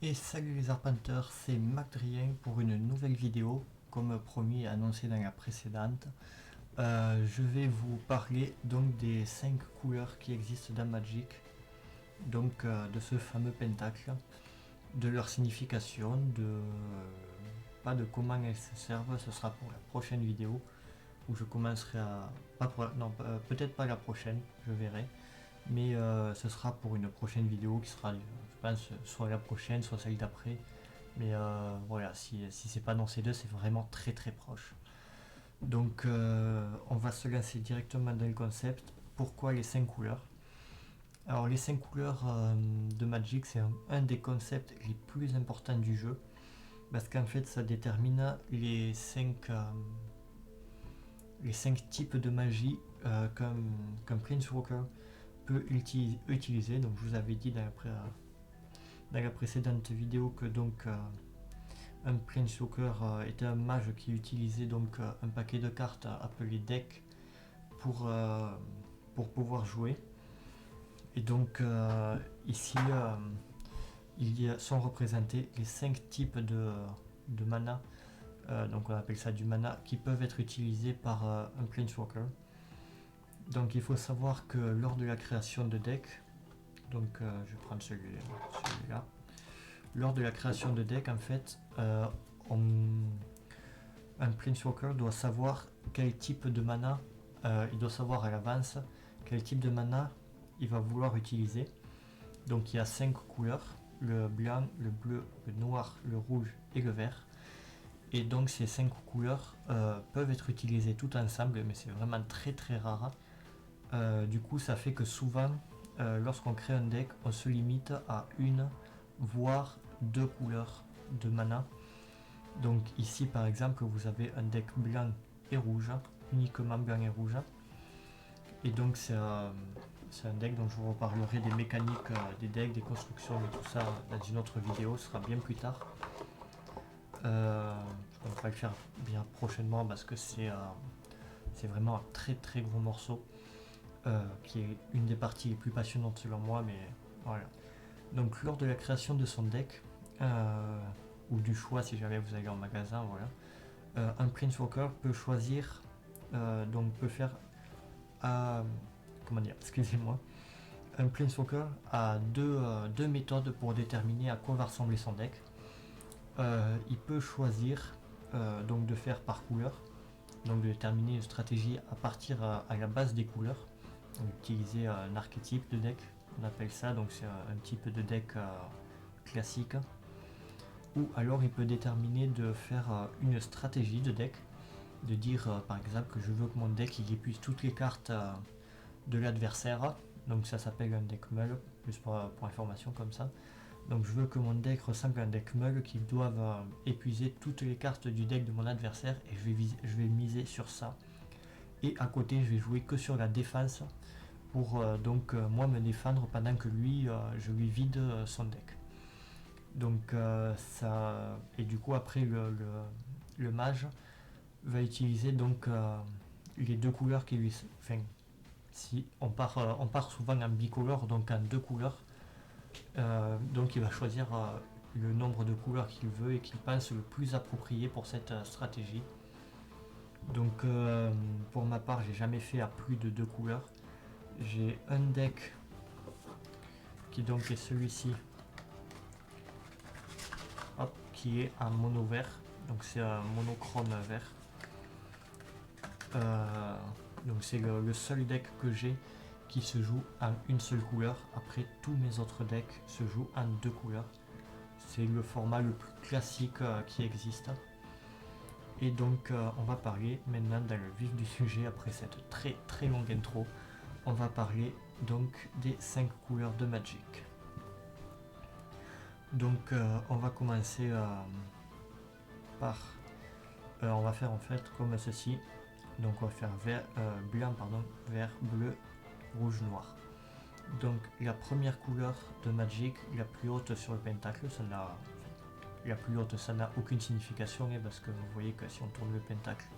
Et salut les arpenteurs, c'est MacDrien pour une nouvelle vidéo, comme promis et annoncé dans la précédente. Je vais vous parler donc des 5 couleurs qui existent dans Magic, donc de ce fameux pentacle, de leur signification, pas de comment elles se servent. Ce sera pour la prochaine vidéo où je commencerai à... peut-être pas la prochaine, je verrai. Mais ce sera pour une prochaine vidéo qui sera, je pense, soit la prochaine, soit celle d'après. Mais voilà, si c'est pas dans ces deux, c'est vraiment très très proche. Donc on va se lancer directement dans le concept. Pourquoi les 5 couleurs? Alors les 5 couleurs de Magic, c'est un des concepts les plus importants du jeu. Parce qu'en fait, ça détermine les 5 types de magie qu'un Planeswalker peut utiliser. Donc je vous avais dit dans la précédente vidéo que donc un Planeswalker était un mage qui utilisait donc un paquet de cartes appelé deck pour pouvoir jouer. Et donc ici sont représentés les 5 types de mana, donc on appelle ça du mana, qui peuvent être utilisés par un Planeswalker. Donc il faut savoir que lors de la création de deck, donc je vais prendre celui-là, lors de la création de deck en fait, un Planeswalker doit savoir quel type de mana, il doit savoir à l'avance quel type de mana il va vouloir utiliser. Donc il y a 5 couleurs, le blanc, le bleu, le noir, le rouge et le vert. Et donc ces 5 couleurs peuvent être utilisées tout ensemble, mais c'est vraiment très très rare. Du coup ça fait que souvent lorsqu'on crée un deck, on se limite à une voire 2 couleurs de mana. Donc ici par exemple vous avez un deck blanc et rouge, uniquement blanc et rouge. Et donc c'est un deck dont je vous reparlerai des mécaniques des decks, des constructions et tout ça dans une autre vidéo, ce sera bien plus tard. On va le faire bien prochainement parce que c'est vraiment un très très gros morceau. Qui est une des parties les plus passionnantes selon moi, mais voilà. Donc lors de la création de son deck, ou du choix si jamais vous allez en magasin, voilà, un Planeswalker peut choisir, donc peut faire, comment dire, excusez-moi, un Planeswalker a deux méthodes pour déterminer à quoi va ressembler son deck. Il peut choisir donc de faire par couleur, donc de déterminer une stratégie à partir à la base des couleurs. Utiliser un archétype de deck, on appelle ça, donc c'est un type de deck classique. Ou alors il peut déterminer de faire une stratégie de deck, de dire par exemple que je veux que mon deck il épuise toutes les cartes de l'adversaire, donc ça s'appelle un deck Mull, juste pour information comme ça. Donc je veux que mon deck ressemble à un deck Mull qui doive épuiser toutes les cartes du deck de mon adversaire, et je vais miser sur ça. Et à côté je vais jouer que sur la défense pour donc moi me défendre pendant que lui je lui vide son deck. Donc ça, et du coup après le mage va utiliser donc les 2 couleurs qui lui, enfin si on part souvent en bicolore, donc en 2 couleurs, donc il va choisir le nombre de couleurs qu'il veut et qu'il pense le plus approprié pour cette stratégie. Donc pour ma part j'ai jamais fait à plus de 2 couleurs. J'ai un deck qui donc est celui-ci, qui est en mono vert, donc c'est un monochrome vert. Donc c'est le seul deck que j'ai qui se joue en une seule couleur. Après tous mes autres decks se jouent en 2 couleurs. C'est le format le plus classique qui existe. Et donc on va parler maintenant dans le vif du sujet après cette très très longue intro. On va parler donc des 5 couleurs de Magic. Donc on va commencer par... on va faire en fait comme ceci. Donc on va faire blanc, vert, bleu, rouge, noir. Donc la première couleur de Magic, la plus haute sur le pentacle, la plus haute ça n'a aucune signification, parce que vous voyez que si on tourne le pentacle,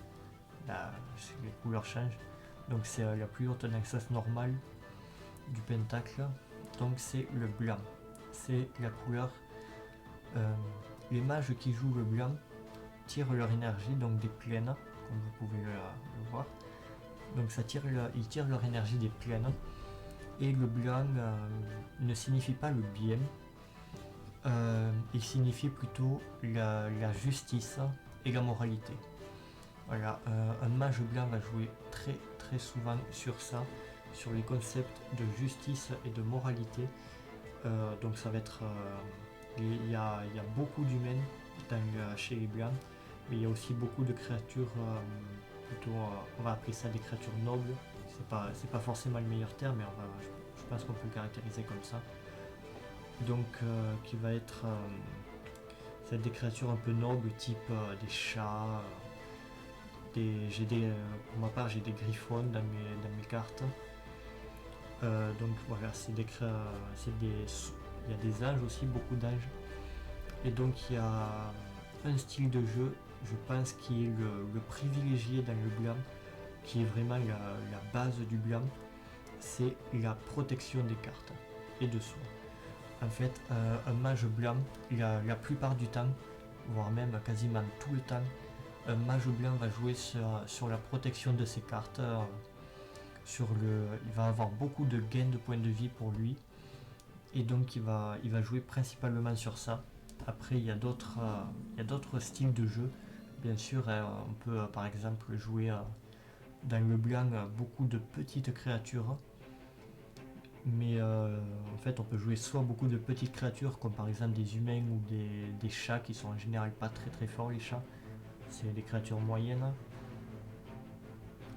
les couleurs changent. Donc c'est la plus haute d'accès normale du pentacle, donc c'est le blanc. C'est la couleur Les mages qui jouent le blanc tirent leur énergie donc des plaines, comme vous pouvez le voir. Donc ils tirent leur énergie des plaines. Et le blanc ne signifie pas le bien, il signifie plutôt la justice et la moralité. Voilà, un mage blanc va jouer très très souvent sur ça, sur les concepts de justice et de moralité. Donc ça va être... il y a beaucoup d'humains chez les blancs, mais il y a aussi beaucoup de créatures, plutôt, on va appeler ça des créatures nobles. C'est pas forcément le meilleur terme, mais je pense qu'on peut le caractériser comme ça. Donc qui va être... c'est des créatures un peu nobles, type des chats. Pour ma part, j'ai des griffons dans mes cartes. Donc voilà, il y a des anges aussi, beaucoup d'anges. Et donc il y a un style de jeu, je pense, qui est le privilégié dans le blanc, qui est vraiment la base du blanc, c'est la protection des cartes et de soi. En fait, un mage blanc, la plupart du temps, voire même quasiment tout le temps, un mage blanc va jouer sur la protection de ses cartes. Il va avoir beaucoup de gains de points de vie pour lui. Et donc il va jouer principalement sur ça. Après il y a d'autres styles de jeu. Bien sûr, on peut par exemple jouer dans le blanc beaucoup de petites créatures. Mais en fait on peut jouer soit beaucoup de petites créatures comme par exemple des humains ou des chats qui sont en général pas très très forts. Les chats, c'est des créatures moyennes.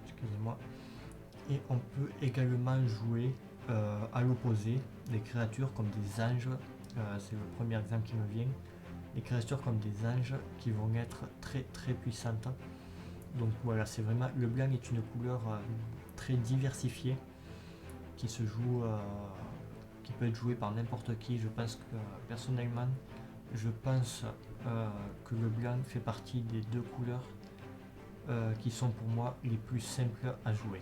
Excusez-moi. Et on peut également jouer à l'opposé des créatures comme des anges. C'est le premier exemple qui me vient. Des créatures comme des anges qui vont être très très puissantes. Donc voilà, c'est vraiment, le blanc est une couleur très diversifiée qui se joue, qui peut être jouée par n'importe qui. Je pense que personnellement, je pense que le blanc fait partie des deux couleurs qui sont pour moi les plus simples à jouer.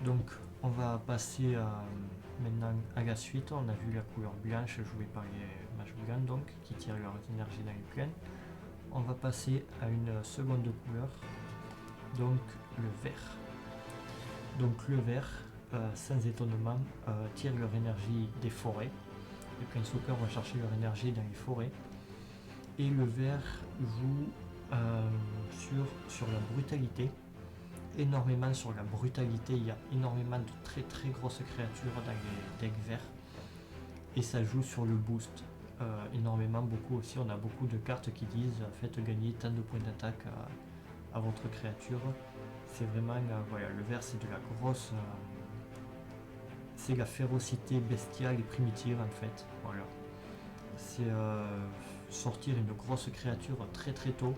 Donc on va passer maintenant à la suite. On a vu la couleur blanche jouée par les mages blancs, donc qui tirent leur énergie dans les plaines. On va passer à une seconde couleur, donc le vert. Donc le vert, sans étonnement, tire leur énergie des forêts. Les planeswalkers vont chercher leur énergie dans les forêts. Et le vert joue sur la brutalité. Énormément sur la brutalité, il y a énormément de très très grosses créatures dans les decks verts. Et ça joue sur le boost. Énormément, beaucoup aussi. On a beaucoup de cartes qui disent faites gagner tant de points d'attaque à votre créature. C'est vraiment, voilà, le vert c'est de la grosse... c'est la férocité bestiale et primitive en fait. Voilà. C'est sortir une grosse créature très très tôt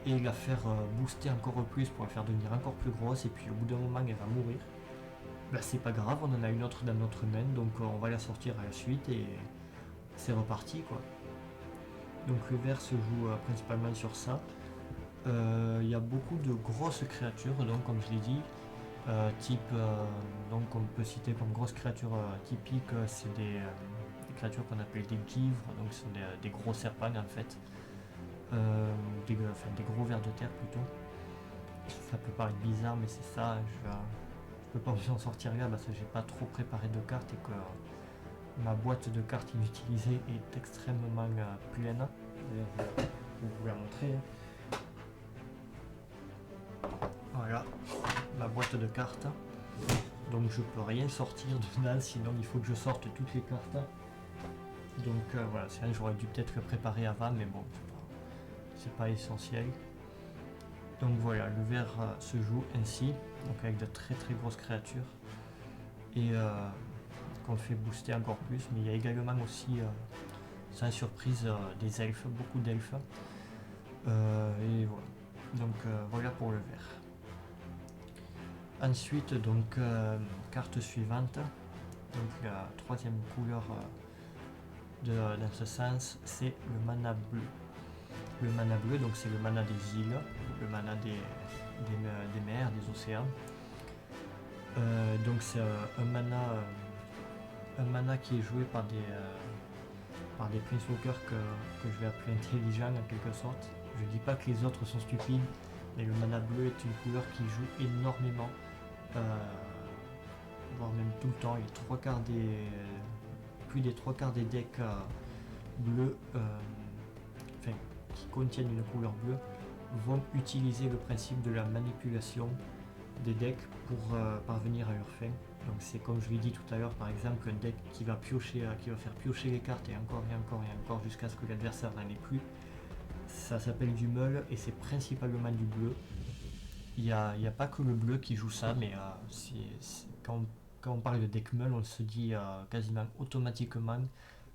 et la faire booster encore plus pour la faire devenir encore plus grosse, et puis au bout d'un moment elle va mourir. Bah, c'est pas grave, on en a une autre dans notre main, donc on va la sortir à la suite et c'est reparti quoi. Donc le vert se joue principalement sur ça. Il y a beaucoup de grosses créatures, donc comme je l'ai dit, donc on peut citer comme grosses créatures typiques, c'est des créatures qu'on appelle des guivres, donc ce sont des gros serpents en fait. Des gros vers de terre plutôt. Ça peut paraître bizarre, mais c'est ça. Je peux pas vous en sortir là parce que j'ai pas trop préparé de cartes et que ma boîte de cartes inutilisée est extrêmement pleine. Je vais vous la montrer. Voilà, ma boîte de cartes. Donc je peux rien sortir dedans, sinon il faut que je sorte toutes les cartes. Donc voilà, c'est vrai, j'aurais dû peut-être le préparer avant, mais bon, c'est pas essentiel. Donc voilà, le vert se joue ainsi, donc avec de très très grosses créatures et qu'on fait booster encore plus. Mais il y a également aussi, sans surprise, des elfes, beaucoup d'elfes. Et voilà. Donc voilà pour le vert. Ensuite, donc carte suivante, donc la troisième couleur dans ce sens, c'est le mana bleu. Le mana bleu, donc c'est le mana des îles, le mana des mers, des océans. Donc c'est un mana qui est joué par par des planeswalkers que je vais appeler intelligents en quelque sorte. Je dis pas que les autres sont stupides, mais le mana bleu est une couleur qui joue énormément, voire même tout le temps. Plus des trois quarts des decks bleus, qui contiennent une couleur bleue, vont utiliser le principe de la manipulation des decks pour parvenir à leur fin. Donc c'est comme je l'ai dit tout à l'heure, par exemple un deck qui va faire piocher les cartes et encore et encore et encore jusqu'à ce que l'adversaire n'en ait plus. Ça s'appelle du meul et c'est principalement du bleu. Il n'y a pas que le bleu qui joue ça, mais quand on parle de deck meul, on se dit quasiment automatiquement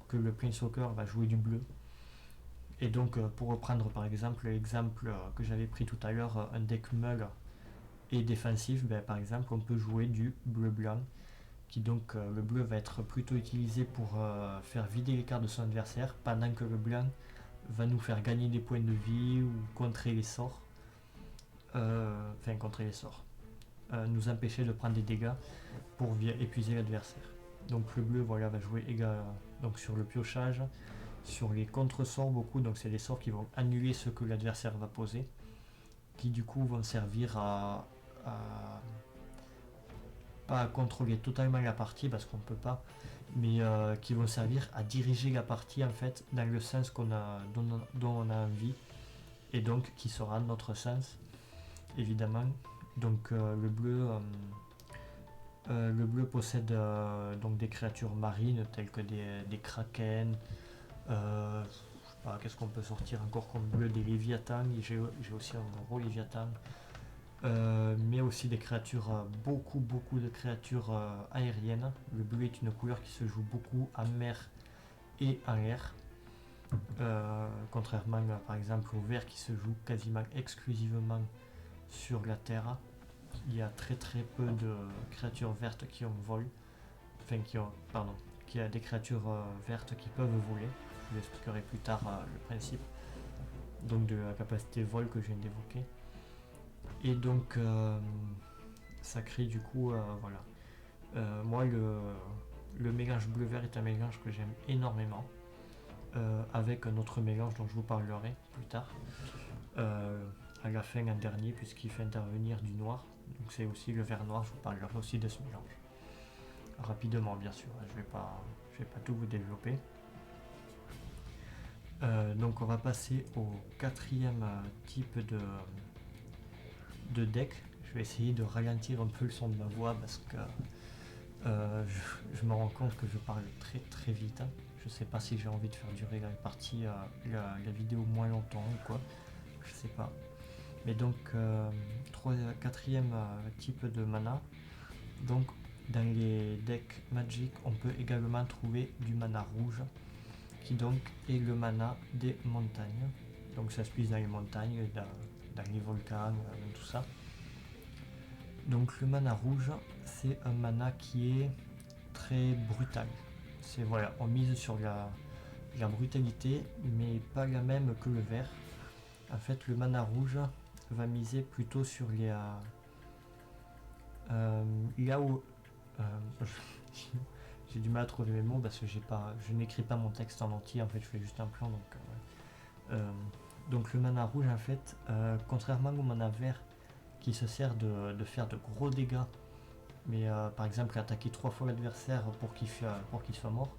que le Planeswalker va jouer du bleu. Et donc pour reprendre par exemple l'exemple que j'avais pris tout à l'heure, un deck meul et défensif, par exemple on peut jouer du bleu-blanc, qui donc le bleu va être plutôt utilisé pour faire vider les cartes de son adversaire, pendant que le blanc va nous faire gagner des points de vie ou contrer les sorts, nous empêcher de prendre des dégâts pour épuiser l'adversaire. Donc le bleu voilà, va jouer donc sur le piochage, sur les contre-sorts beaucoup, donc c'est des sorts qui vont annuler ce que l'adversaire va poser, qui du coup vont servir pas à contrôler totalement la partie parce qu'on peut pas, mais qui vont servir à diriger la partie en fait dans le sens dont on a envie, et donc qui sera notre sens évidemment. Donc le bleu possède donc des créatures marines telles que des kraken, qu'est-ce qu'on peut sortir encore comme bleu, des léviathans, j'ai aussi un gros léviathan, mais aussi des créatures, beaucoup de créatures aériennes. Le bleu est une couleur qui se joue beaucoup en mer et en air, contrairement par exemple au vert qui se joue quasiment exclusivement sur la terre. Il y a très peu de créatures vertes qui ont vol, qui a des créatures vertes qui peuvent voler. Je vous expliquerai plus tard le principe donc de la capacité vol que je viens d'évoquer. Et donc ça crée du coup moi le mélange bleu-vert est un mélange que j'aime énormément, avec un autre mélange dont je vous parlerai plus tard à la fin, en dernier, puisqu'il fait intervenir du noir. Donc c'est aussi le vert noir, je vous parlerai aussi de ce mélange rapidement bien sûr, je vais pas tout vous développer. Donc on va passer au quatrième type de deck. Je vais essayer de ralentir un peu le son de ma voix parce que je me rends compte que je parle très vite. Je sais pas si j'ai envie de faire durer la partie, la vidéo moins longtemps ou quoi, je sais pas. Mais donc quatrième type de mana. Donc dans les decks Magic, on peut également trouver du mana rouge, qui donc est le mana des montagnes. Donc ça se puise dans les montagnes, dans les volcans, tout ça. Donc le mana rouge, c'est un mana qui est très brutal. C'est voilà, on mise sur la brutalité, mais pas la même que le vert. En fait, le mana rouge va miser plutôt sur les là où j'ai du mal à trouver mes mots parce que je n'écris pas mon texte en entier, en fait je fais juste un plan, donc le mana rouge en fait, contrairement au mana vert qui se sert de faire de gros dégâts, mais par exemple attaquer 3 fois l'adversaire pour qu'il soit mort,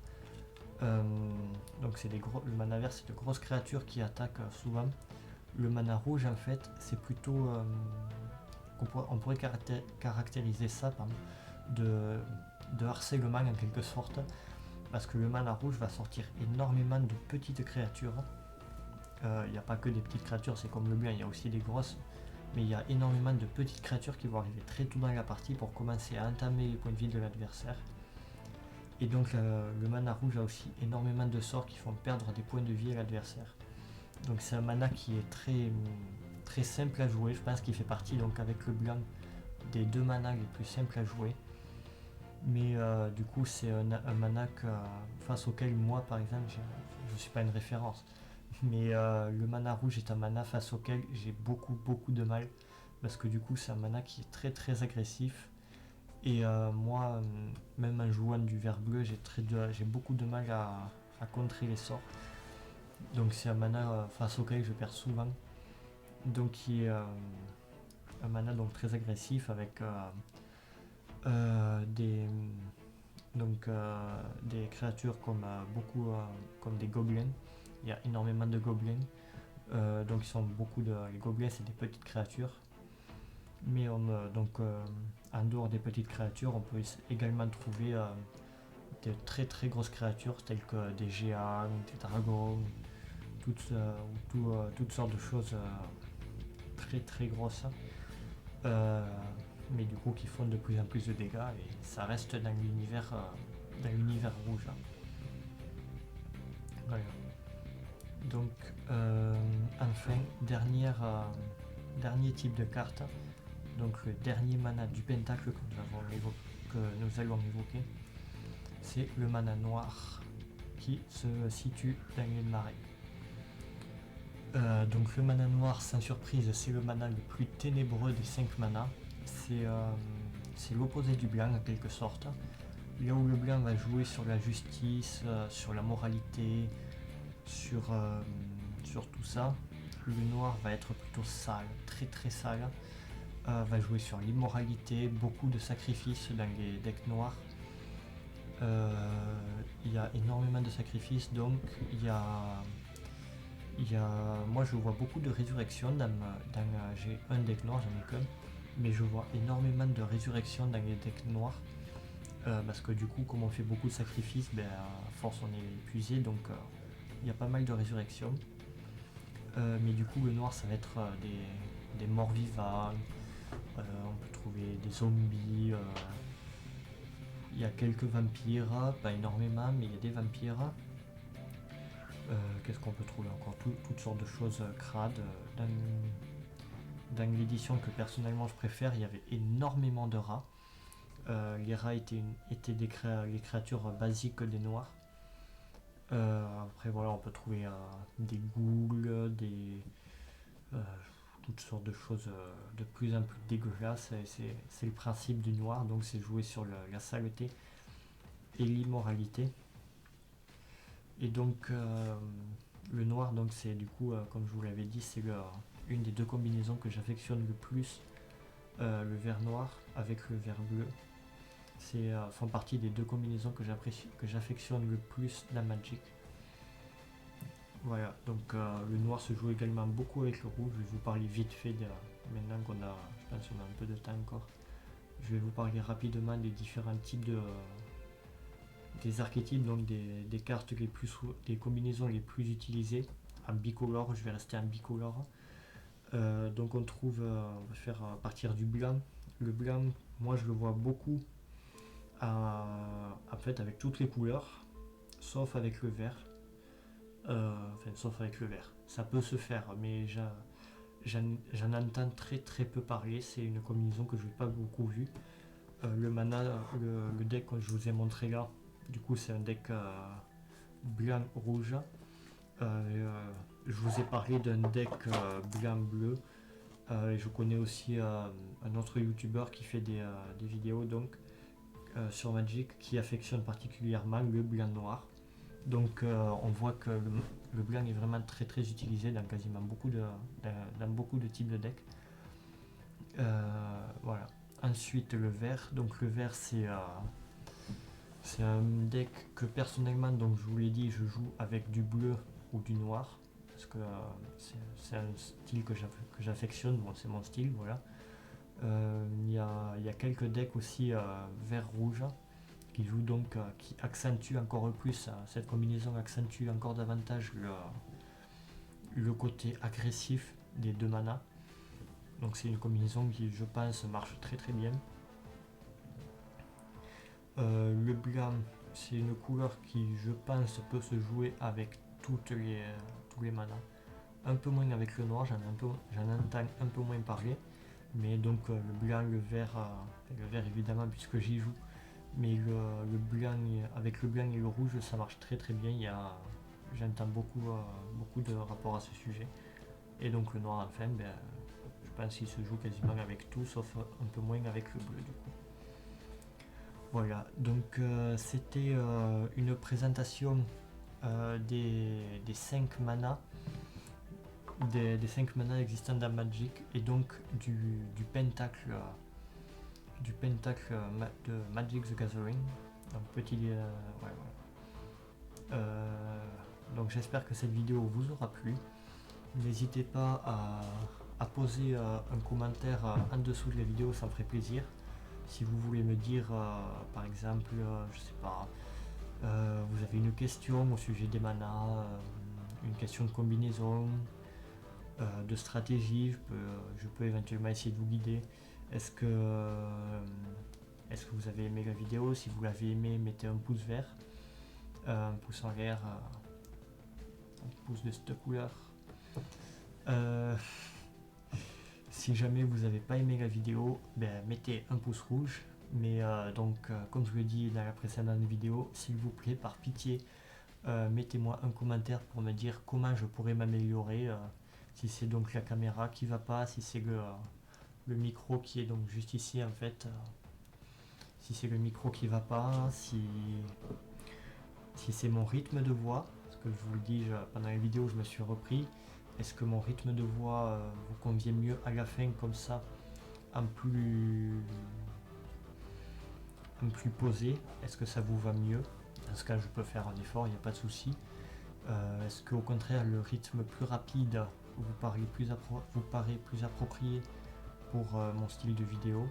donc le mana vert c'est de grosses créatures qui attaquent souvent. Le mana rouge en fait c'est plutôt on pourrait caractériser ça de harcèlement en quelque sorte, parce que le mana rouge va sortir énormément de petites créatures. Il n'y a pas que des petites créatures, c'est comme le blanc, il y a aussi des grosses, mais il y a énormément de petites créatures qui vont arriver très tôt dans la partie pour commencer à entamer les points de vie de l'adversaire. Et donc le mana rouge a aussi énormément de sorts qui font perdre des points de vie à l'adversaire. Donc c'est un mana qui est très simple à jouer, je pense qu'il fait partie donc avec le blanc des deux manas les plus simples à jouer. Mais du coup c'est un mana face auquel moi par exemple je ne suis pas une référence, mais le mana rouge est un mana face auquel j'ai beaucoup de mal, parce que du coup c'est un mana qui est très agressif, et moi même en jouant du vert bleu j'ai beaucoup de mal à contrer les sorts. Donc c'est un mana face auquel je perds souvent. Donc qui est un mana donc très agressif avec des créatures comme comme des gobelins. Il y a énormément de gobelins. Donc ils sont les gobelins c'est des petites créatures. Mais en dehors des petites créatures, on peut également trouver de très très grosses créatures telles que des géants, des dragons, toutes sortes de choses très très grosses. Mais du coup qui font de plus en plus de dégâts et ça reste dans l'univers rouge. Voilà. Donc enfin, dernier type de carte, donc le dernier mana du pentacle que nous allons évoquer, c'est le mana noir qui se situe dans les marais. Donc le mana noir, sans surprise, c'est le mana le plus ténébreux des 5 manas. C'est l'opposé du blanc en quelque sorte. Là où le blanc va jouer sur la justice, sur la moralité, sur tout ça, le noir va être plutôt sale, très très sale. Va jouer sur l'immoralité, beaucoup de sacrifices dans les decks noirs. Il y a énormément de sacrifices, donc moi je vois beaucoup de résurrection j'ai un deck noir, j'en ai qu'un, mais je vois énormément de résurrection dans les decks noirs. Parce que du coup, comme on fait beaucoup de sacrifices, à force on est épuisé, donc il y a pas mal de résurrection. Mais du coup, le noir ça va être des morts vivants, on peut trouver des zombies, il y a quelques vampires, pas énormément, mais il y a des vampires. Qu'est-ce qu'on peut trouver encore, toutes sortes de choses crades. Dans l'édition que personnellement je préfère, il y avait énormément de rats. Les rats étaient les créatures basiques des noirs. Après voilà, on peut trouver des ghouls, toutes sortes de choses de plus en plus dégueulasses. C'est le principe du noir, donc c'est jouer sur la saleté et l'immoralité. Et donc le noir, donc c'est du coup, comme je vous l'avais dit, c'est une des deux combinaisons que j'affectionne le plus, le vert noir avec le vert bleu. Font partie des deux combinaisons que j'affectionne le plus dans Magic. Voilà, donc le noir se joue également beaucoup avec le rouge. Je vais vous parler vite fait maintenant qu'on a, je pense qu'on a un peu de temps encore. Je vais vous parler rapidement des différents types des archétypes, donc des cartes des combinaisons les plus utilisées en bicolore. Je vais rester en bicolore. Donc on va faire à partir du blanc. Le blanc, moi je le vois beaucoup en fait avec toutes les couleurs, sauf avec le vert. Sauf avec le vert. Ça peut se faire, mais j'en entends très très peu parler. C'est une combinaison que je n'ai pas beaucoup vue. Le mana, le deck que je vous ai montré là, du coup c'est un deck blanc-rouge. Je vous ai parlé d'un deck blanc-bleu. Et je connais aussi un autre youtubeur qui fait des vidéos donc, sur Magic qui affectionne particulièrement le blanc-noir. Donc on voit que le blanc est vraiment très très utilisé dans quasiment beaucoup de types de decks. Voilà. Ensuite le vert. Donc le vert c'est un deck que personnellement, donc je vous l'ai dit, je joue avec du bleu ou du noir. Parce que c'est un style que j'affectionne, bon, c'est mon style, voilà. Il y a quelques decks aussi vert-rouge qui jouent donc, qui accentuent encore plus, cette combinaison accentue encore davantage le côté agressif des deux manas. Donc c'est une combinaison qui, je pense, marche très très bien. Le blanc, c'est une couleur qui, je pense, peut se jouer avec tous les manas. Un peu moins avec le noir, j'en entends un peu moins parler. Mais donc le blanc, le vert évidemment puisque j'y joue. Mais le blanc, avec le blanc et le rouge, ça marche très très bien. J'entends beaucoup de rapports à ce sujet. Et donc le noir enfin, je pense qu'il se joue quasiment avec tout, sauf un peu moins avec le bleu du coup. Voilà, donc c'était une présentation des 5 manas, des 5 manas existants dans Magic, et donc du pentacle de Magic the Gathering. Donc donc j'espère que cette vidéo vous aura plu. N'hésitez pas à poser un commentaire en dessous de la vidéo, ça me ferait plaisir. Si vous voulez me dire, par exemple, je sais pas, vous avez une question au sujet des manas, une question de combinaison, de stratégie, je peux éventuellement essayer de vous guider. Est-ce que vous avez aimé la vidéo? Si vous l'avez aimé, mettez un pouce vert, un pouce en l'air, un pouce de cette couleur. Si jamais vous n'avez pas aimé la vidéo, mettez un pouce rouge. Mais comme je l'ai dit dans la précédente vidéo, s'il vous plaît, par pitié, mettez-moi un commentaire pour me dire comment je pourrais m'améliorer. Si c'est donc la caméra qui va pas, si c'est le micro qui est donc juste ici en fait. Si c'est le micro qui va pas, si c'est mon rythme de voix, parce que je vous le dis, pendant la vidéo je me suis repris. Est-ce que mon rythme de voix vous convient mieux à la fin comme ça, en plus posé? Est-ce que ça vous va mieux? Dans ce cas, je peux faire un effort, il n'y a pas de souci. Est-ce qu'au contraire, le rythme plus rapide vous paraît plus approprié pour mon style de vidéo?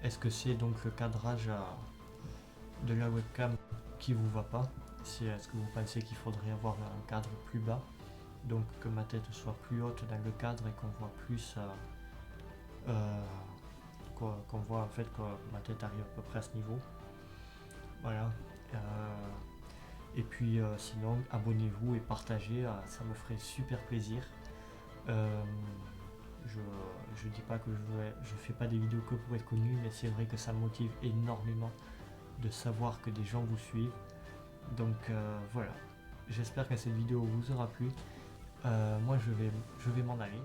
Est-ce que c'est donc le cadrage de la webcam qui vous va pas? Est-ce que vous pensez qu'il faudrait avoir un cadre plus bas, donc que ma tête soit plus haute dans le cadre et qu'on voit plus qu'on voit en fait que ma tête arrive à peu près à ce niveau? Voilà. Et puis sinon, abonnez-vous et partagez, ça me ferait super plaisir. Je dis pas que je fais pas des vidéos que pour être connu, mais c'est vrai que ça me motive énormément de savoir que des gens vous suivent. Donc voilà, j'espère que cette vidéo vous aura plu. Moi je vais m'en aller.